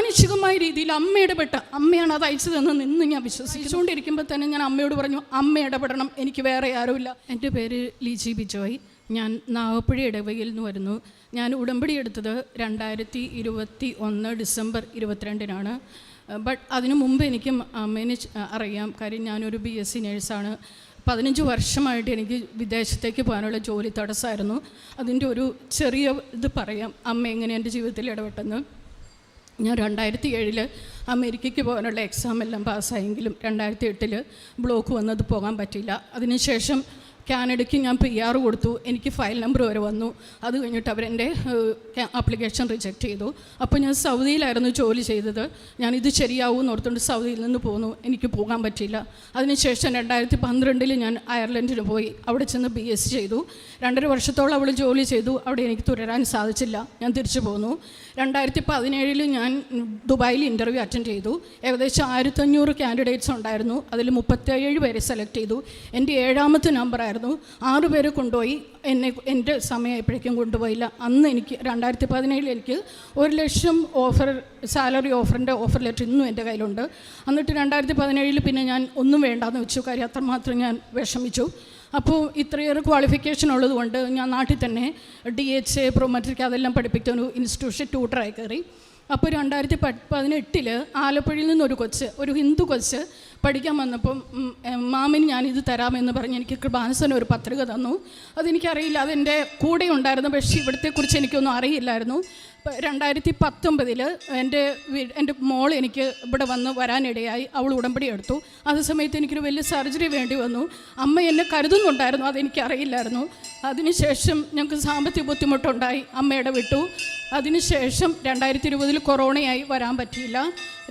അമാനുഷികമായ രീതിയിൽ അമ്മ ഇടപെട്ട, അമ്മയാണ് അത് അയച്ചതെന്ന് നിന്ന് ഞാൻ വിശ്വസിച്ചുകൊണ്ടിരിക്കുമ്പോൾ തന്നെ ഞാൻ അമ്മയോട് പറഞ്ഞു, അമ്മ ഇടപെടണം, എനിക്ക് വേറെ ആരുമില്ല. എൻ്റെ പേര് ലിജി ബിജോയ്. ഞാൻ നാഗപ്പുഴ ഇടവകയിൽ നിന്ന് വരുന്നു. ഞാൻ ഉടമ്പടി എടുത്തത് 2021 ഡിസംബർ 22-നാണ്. ബട്ട് അതിനു മുമ്പ് എനിക്ക് അമ്മേനെ അറിയാം. കാര്യം ഞാനൊരു BSc നേഴ്സാണ്. 15 വർഷമായിട്ട് എനിക്ക് വിദേശത്തേക്ക് പോകാനുള്ള ജോലി തടസ്സമായിരുന്നു. അതിൻ്റെ ഒരു ചെറിയ ഇത് പറയാം, അമ്മ എങ്ങനെ എൻ്റെ ജീവിതത്തിൽ ഇടപെട്ടെന്ന്. ഞാൻ 2007 അമേരിക്കയ്ക്ക് പോകാനുള്ള എക്സാം എല്ലാം പാസ്സായെങ്കിലും 2008 ബ്ലോക്ക് വന്നത് പോകാൻ പറ്റിയില്ല. അതിനുശേഷം കാനഡയ്ക്ക് ഞാൻ PR കൊടുത്തു. എനിക്ക് ഫയൽ നമ്പർ വരെ വന്നു. അത് കഴിഞ്ഞിട്ട് അവരെൻ്റെ ആപ്ലിക്കേഷൻ റിജക്റ്റ് ചെയ്തു. അപ്പോൾ ഞാൻ സൗദിയിലായിരുന്നു ജോലി ചെയ്തത്. ഞാനിത് ശരിയാവുമെന്ന് ഓർത്തുകൊണ്ട് സൗദിയിൽ നിന്ന് പോന്നു. എനിക്ക് പോകാൻ പറ്റിയില്ല. അതിനുശേഷം 2012 ഞാൻ അയർലൻഡിന് പോയി. അവിടെ ചെന്ന് BSc ചെയ്തു. 2.5 വർഷത്തോളം അവിടെ ജോലി ചെയ്തു. അവിടെ എനിക്ക് തുടരാൻ സാധിച്ചില്ല. ഞാൻ തിരിച്ചു പോന്നു. 2017 ഞാൻ ദുബായിൽ ഇൻ്റർവ്യൂ അറ്റൻഡ് ചെയ്തു. ഏകദേശം 1500 കാൻഡിഡേറ്റ്സ് ഉണ്ടായിരുന്നു. അതിൽ 37 പേരെ സെലക്ട് ചെയ്തു. എൻ്റെ 7ാമത്തെ നമ്പറായിരുന്നു. 6 പേരെ കൊണ്ടുപോയി. എൻ്റെ സമയമായപ്പോഴേക്കും കൊണ്ടുപോയില്ല. അന്ന് എനിക്ക് 2017 എനിക്ക് 1 ലക്ഷം സാലറി ഓഫറിൻ്റെ ഓഫർ ലെറ്റർ ഇന്നും എൻ്റെ കയ്യിലുണ്ട്. എന്നിട്ട് 2017 പിന്നെ ഞാൻ ഒന്നും വേണ്ടാന്ന് വെച്ചു. കാര്യം അത്രമാത്രം ഞാൻ വിഷമിച്ചു. അപ്പോൾ ഇത്രയേറെ ക്വാളിഫിക്കേഷൻ ഉള്ളതുകൊണ്ട് ഞാൻ നാട്ടിൽ തന്നെ DHA പ്രോമെട്രിക് അതെല്ലാം പഠിപ്പിക്കുന്ന ഒരു ഇൻസ്റ്റിറ്റ്യൂഷൻ ട്യൂട്ടറായി കയറി. അപ്പോൾ 2018 ആലപ്പുഴയിൽ നിന്നൊരു ഒരു ഹിന്ദു കൊച്ച് പഠിക്കാൻ വന്നപ്പം മാമിന് ഞാനിത് തരാമെന്ന് പറഞ്ഞ് എനിക്ക് കൃപാനസൻ ഒരു പത്രിക തന്നു. അതെനിക്കറിയില്ല, അതെൻ്റെ കൂടെ ഉണ്ടായിരുന്നു. പക്ഷേ ഇവിടത്തെക്കുറിച്ച് എനിക്കൊന്നും അറിയില്ലായിരുന്നു. 2019 എൻ്റെ മോൾ എനിക്ക് ഇവിടെ വരാനിടയായി. അവൾ ഉടമ്പടി എടുത്തു. അതേ സമയത്ത് എനിക്കൊരു വലിയ സർജറി വേണ്ടി വന്നു. അമ്മ എന്നെ കരുതുന്നുണ്ടായിരുന്നു, അതെനിക്കറിയില്ലായിരുന്നു. അതിനുശേഷം ഞങ്ങൾക്ക് സാമ്പത്തിക ബുദ്ധിമുട്ടുണ്ടായി. അമ്മ ഇടവിട്ടു. അതിനുശേഷം 2020 കൊറോണയായി വരാൻ പറ്റിയില്ല.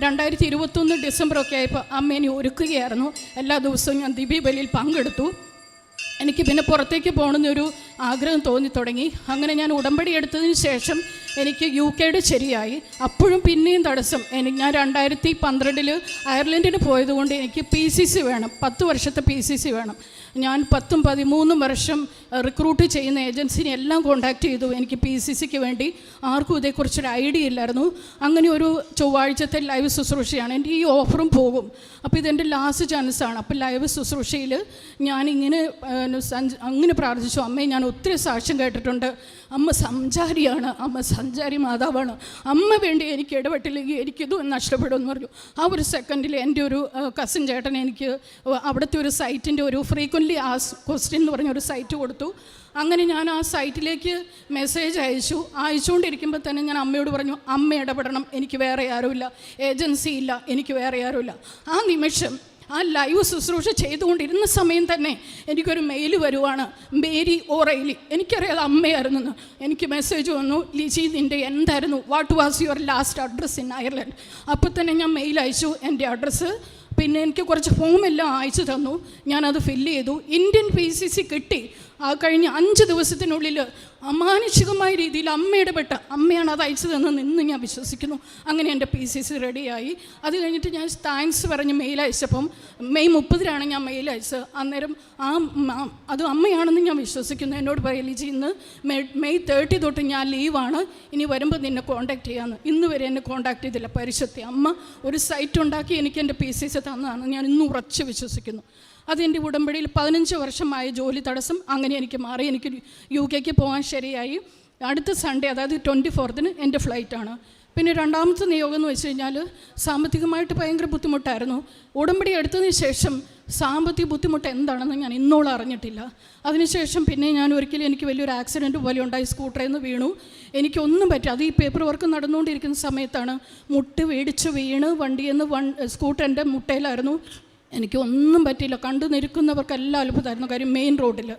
2021 ഡിസംബറൊക്കെ ആയപ്പോൾ അമ്മേനെ ഒരുക്കുകയായിരുന്നു. എല്ലാ ദിവസവും ഞാൻ ദിവ്യബലിയിൽ പങ്കെടുത്തു. എനിക്ക് പിന്നെ പുറത്തേക്ക് പോകണമെന്നൊരു ആഗ്രഹം തോന്നി തുടങ്ങി. അങ്ങനെ ഞാൻ ഉടമ്പടി എടുത്തതിന് ശേഷം എനിക്ക് UK ശരിയായി. അപ്പോഴും പിന്നെയും തടസ്സം. ഞാൻ 2012 അയർലൻഡിന് പോയതുകൊണ്ട് എനിക്ക് PCC വേണം, 10 വർഷത്തെ PCC വേണം. ഞാൻ 10-13 വർഷം റിക്രൂട്ട് ചെയ്യുന്ന ഏജൻസിനെ എല്ലാം കോൺടാക്റ്റ് ചെയ്തു. എനിക്ക് PCCക്ക് വേണ്ടി ആർക്കും ഇതേക്കുറിച്ചൊരു ഐഡിയ ഇല്ലായിരുന്നു. അങ്ങനെ ഒരു ചൊവ്വാഴ്ചത്തെ ലൈവ് ശുശ്രൂഷയാണ്. എൻ്റെ ഈ ഓഫറും പോകും. അപ്പോൾ ഇതെൻ്റെ ലാസ്റ്റ് ചാൻസാണ്. അപ്പോൾ ലൈവ് ശുശ്രൂഷയിൽ ഞാനിങ്ങനെ അങ്ങനെ പ്രാർത്ഥിച്ചു, അമ്മേ ഞാൻ ഒത്തിരി സാക്ഷ്യം കേട്ടിട്ടുണ്ട്, അമ്മ സഞ്ചാരിയാണ്, അമ്മ സഞ്ചാരി മാതാവാണ്, അമ്മ വേണ്ടി എനിക്ക് ഇടപെട്ടില്ലെങ്കിൽ എനിക്കിത് നഷ്ടപ്പെടുമെന്ന് പറഞ്ഞു. ആ ഒരു സെക്കൻഡിൽ എൻ്റെ ഒരു കസിൻ ചേട്ടൻ എനിക്ക് അവിടുത്തെ ഒരു സൈറ്റിൻ്റെ ഒരു ഫ്രീക്വൻ്റ്ലി ആസ്ക്ഡ് ക്വസ്റ്റ്യൻ എന്ന് പറഞ്ഞൊരു സൈറ്റ് കൊടുത്തു. അങ്ങനെ ഞാൻ ആ സൈറ്റിലേക്ക് മെസ്സേജ് അയച്ചുകൊണ്ടിരിക്കുമ്പോൾ തന്നെ ഞാൻ അമ്മയോട് പറഞ്ഞു, അമ്മ ഇടപെടണം, എനിക്ക് വേറെ ആരുമില്ല, ഏജൻസി ഇല്ല, എനിക്ക് വേറെ ആരുമില്ല. ആ നിമിഷം ആ ലൈവ് ശുശ്രൂഷ ചെയ്തുകൊണ്ടിരുന്ന സമയം തന്നെ എനിക്കൊരു മെയിൽ വരുവാണ്, മേരി ഓറൈലി. എനിക്കറിയാതെ അമ്മയായിരുന്നെന്ന്. എനിക്ക് മെസ്സേജ് വന്നു, ലിജി നിൻ്റെ എന്തായിരുന്നു, what was your last address in Ireland. അപ്പോൾ തന്നെ ഞാൻ മെയിൽ അയച്ചു എൻ്റെ അഡ്രസ്സ്. പിന്നെ എനിക്ക് കുറച്ച് ഫോമെല്ലാം അയച്ചു തന്നു. ഞാനത് ഫില്ല് ചെയ്തു. ഇന്ത്യൻ PCC കിട്ടി. ആ കഴിഞ്ഞ 5 ദിവസത്തിനുള്ളിൽ അമാനുഷികമായ രീതിയിൽ അമ്മ ഇടപെട്ട, അമ്മയാണ് അത് അയച്ചതെന്ന് നിന്ന് ഞാൻ വിശ്വസിക്കുന്നു. അങ്ങനെ എൻ്റെ PCC റെഡിയായി. അത് കഴിഞ്ഞിട്ട് ഞാൻ താങ്ക്സ് പറഞ്ഞ് മെയിൽ അയച്ചപ്പം മെയ് 30 ഞാൻ മെയിൽ അയച്ചത്. അന്നേരം അത് അമ്മയാണെന്ന് ഞാൻ വിശ്വസിക്കുന്നു. എന്നോട് പറയും, ലിജി ഇന്ന് മെയ് 30 തൊട്ട് ഞാൻ ലീവാണ്, ഇനി വരുമ്പോൾ നിന്നെ കോൺടാക്റ്റ് ചെയ്യാമെന്ന്. ഇന്ന് വരെ എന്നെ കോൺടാക്റ്റ് ചെയ്തില്ല. പരിശുദ്ധി അമ്മ ഒരു സൈറ്റ് ഉണ്ടാക്കി എനിക്ക് എൻ്റെ PCC തന്നതാണ്. ഞാൻ ഇന്ന് ഉറച്ച് വിശ്വസിക്കുന്നു. അതെൻ്റെ ഉടമ്പടിയിൽ 15 വർഷമായ ജോലി തടസ്സം അങ്ങനെ എനിക്ക് മാറി. എനിക്ക് UK പോകാൻ ശരിയായി. അടുത്ത സൺഡേ, അതായത് 24th എൻ്റെ ഫ്ലൈറ്റാണ്. പിന്നെ 2ാമത്തെ നിയോഗം എന്ന് വെച്ച് കഴിഞ്ഞാൽ സാമ്പത്തികമായിട്ട് ഭയങ്കര ബുദ്ധിമുട്ടായിരുന്നു. ഉടമ്പടി എടുത്തതിന് ശേഷം സാമ്പത്തിക ബുദ്ധിമുട്ട് എന്താണെന്ന് ഞാൻ ഇന്നോളം അറിഞ്ഞിട്ടില്ല. അതിനുശേഷം പിന്നെ ഞാൻ ഒരിക്കലും എനിക്ക് വലിയൊരു ആക്സിഡൻറ്റ് പോലെ ഉണ്ടായി. സ്കൂട്ടറിൽ നിന്ന് വീണു. എനിക്കൊന്നും പറ്റും. അത് ഈ പേപ്പർ വർക്ക് നടന്നുകൊണ്ടിരിക്കുന്ന സമയത്താണ് മുട്ട് വേടിച്ച് വീണ്. വണ്ടിയിൽ നിന്ന് സ്കൂട്ടറിൻ്റെ മുട്ടയിലായിരുന്നു. എനിക്കൊന്നും പറ്റിയില്ല. കണ്ടു നിൽക്കുന്നവർക്കെല്ലാം അത്ഭുതമായിരുന്നു. കാര്യം മെയിൻ റോഡിൽ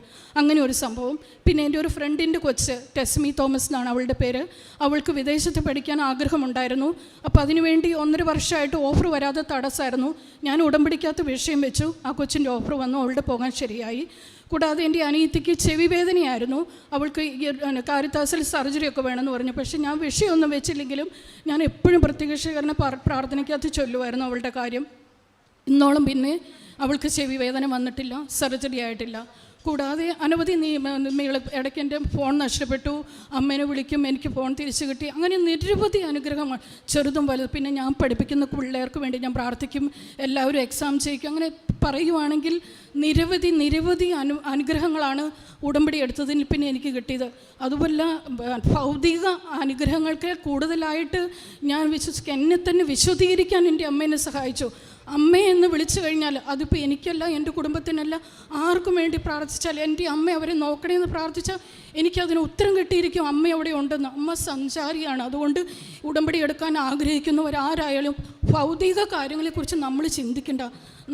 അങ്ങനെ ഒരു സംഭവം. പിന്നെ എൻ്റെ ഒരു ഫ്രണ്ടിൻ്റെ കൊച്ച്, ടെസ്മി തോമസ് എന്നാണ് അവളുടെ പേര്. അവൾക്ക് വിദേശത്ത് പഠിക്കാൻ ആഗ്രഹമുണ്ടായിരുന്നു. അപ്പോൾ അതിനുവേണ്ടി 1.5 വർഷമായിട്ട് ഓഫർ വരാതെ തടസ്സമായിരുന്നു. ഞാൻ ഉടമ്പടിക്കകത്ത് വിഷയം വെച്ചു. ആ കൊച്ചിൻ്റെ ഓഫർ വന്നു. അവളുടെ പോകാൻ ശരിയായി. കൂടാതെ എൻ്റെ അനിയത്തിക്ക് ചെവി വേദനയായിരുന്നു. അവൾക്ക് കാരിത്താസിൽ സർജറിയൊക്കെ വേണമെന്ന് പറഞ്ഞു. പക്ഷേ ഞാൻ വിഷയമൊന്നും വെച്ചില്ലെങ്കിലും ഞാൻ എപ്പോഴും പ്രത്യക്ഷീകരണ പ്രാർത്ഥനയ്ക്കകത്ത് ചൊല്ലുമായിരുന്നു അവളുടെ കാര്യം. ഇന്നോളം പിന്നെ അവൾക്ക് ചെവി വേദന വന്നിട്ടില്ല, സർജറി ആയിട്ടില്ല. കൂടാതെ അനവധി ഇടയ്ക്ക് എൻ്റെ ഫോൺ നഷ്ടപ്പെട്ടു, അമ്മേനെ വിളിക്കും, എനിക്ക് ഫോൺ തിരിച്ചു കിട്ടി. അങ്ങനെ നിരവധി അനുഗ്രഹങ്ങൾ, ചെറുതും വലുതും. പിന്നെ ഞാൻ പഠിപ്പിക്കുന്ന പിള്ളേർക്ക് വേണ്ടി ഞാൻ പ്രാർത്ഥിക്കും, എല്ലാവരും എക്സാം ചെയ്യിക്കും. അങ്ങനെ പറയുവാണെങ്കിൽ നിരവധി അനുഗ്രഹങ്ങളാണ് ഉടമ്പടി എടുത്തതിൽ പിന്നെ എനിക്ക് കിട്ടിയത്. അതുപോലെ ഭൗതിക അനുഗ്രഹങ്ങൾക്ക് കൂടുതലായിട്ട് ഞാൻ എന്നെ തന്നെ വിശദീകരിക്കാൻ എൻ്റെ അമ്മേനെ സഹായിച്ചു. അമ്മയെന്ന് വിളിച്ചു കഴിഞ്ഞാൽ അതിപ്പോൾ എനിക്കല്ല, എൻ്റെ കുടുംബത്തിനല്ല, ആർക്കും വേണ്ടി പ്രാർത്ഥിച്ചാൽ എൻ്റെ അമ്മ അവരെ നോക്കണമെന്ന് പ്രാർത്ഥിച്ചാൽ എനിക്കതിന് ഉത്തരം കിട്ടിയിരിക്കും. അമ്മ അവിടെ ഉണ്ടെന്ന്. അമ്മ സഞ്ചാരിയാണ്. അതുകൊണ്ട് ഉടമ്പടി എടുക്കാൻ ആഗ്രഹിക്കുന്നവരാരായാലും ഭൗതിക കാര്യങ്ങളെക്കുറിച്ച് നമ്മൾ ചിന്തിക്കേണ്ട.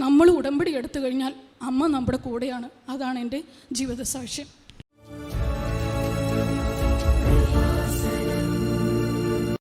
നമ്മൾ ഉടമ്പടി എടുത്തു കഴിഞ്ഞാൽ അമ്മ നമ്മുടെ കൂടെയാണ്. അതാണ് എൻ്റെ ജീവിത സാക്ഷ്യം.